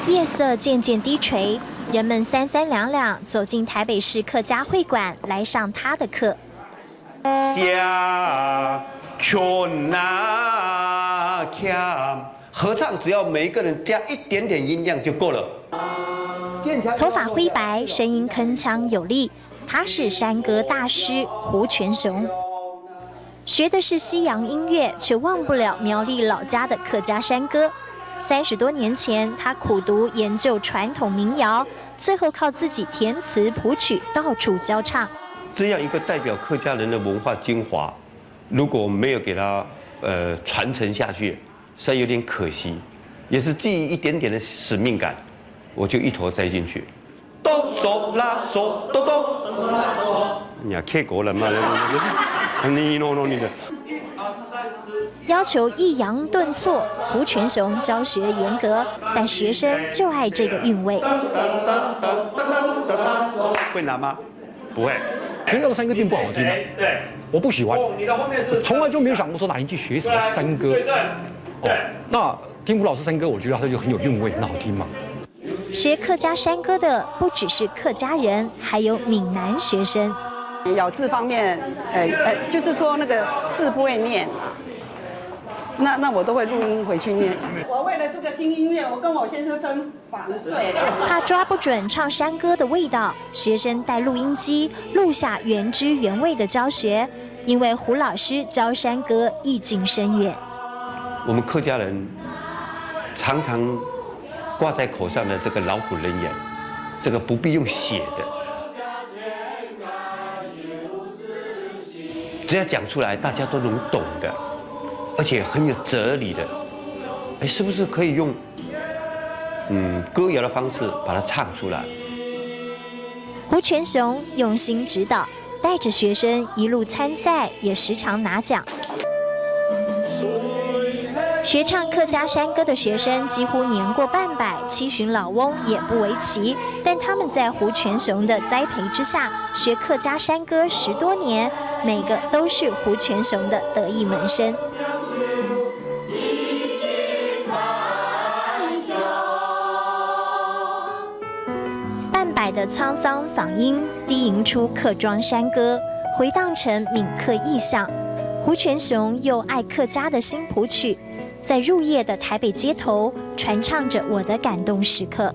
夜色渐渐低垂，人们三三两两走进台北市客家会馆，来上他的课。合唱只要每一个人加一点点音量就够了。头发灰白，声音铿锵有力，他是山歌大师胡全雄。学的是西洋音乐，却忘不了苗栗老家的客家山歌。30多年前，他苦读研究传统民谣，最后靠自己填词谱曲到处教唱。这样一个代表客家人的文化精华，如果没有给他传承下去，实在有点可惜，也是基于一点点的使命感，我就一头栽进去。哆嗦拉嗦哆哆，你要客国人嘛？你弄你的。要求抑扬顿挫，胡全雄教学严格，但学生就爱这个韵味。会拿吗？不会。全校的山歌并不好听啊，对，我不喜欢，从来就没有想过说哪天去学什么山歌。哦，那听胡老师山歌，我觉得他就很有韵味，很好听嘛。学客家山歌的不只是客家人，还有闽南学生。咬字方面，就是说那个字不会念啊。那我都会录音回去念。我为了这个听音乐，我跟我先生分房睡了。怕抓不准唱山歌的味道，学生带录音机录下原汁原味的教学。因为胡老师教山歌意境深远。我们客家人常常挂在口上的这个老古人言，这个不必用写的，只要讲出来，大家都能懂的。而且很有哲理的，是不是可以用歌谣的方式把它唱出来？胡全雄用心指导，带着学生一路参赛，也时常拿奖。学唱客家山歌的学生几乎年过半百，七旬老翁也不为奇。但他们在胡全雄的栽培之下，学客家山歌10多年，每个都是胡全雄的得意门生。的沧桑嗓音低吟出客庄山歌，回荡成闽客意象。胡全雄又爱客家的新谱曲，在入夜的台北街头传唱着我的感动时刻。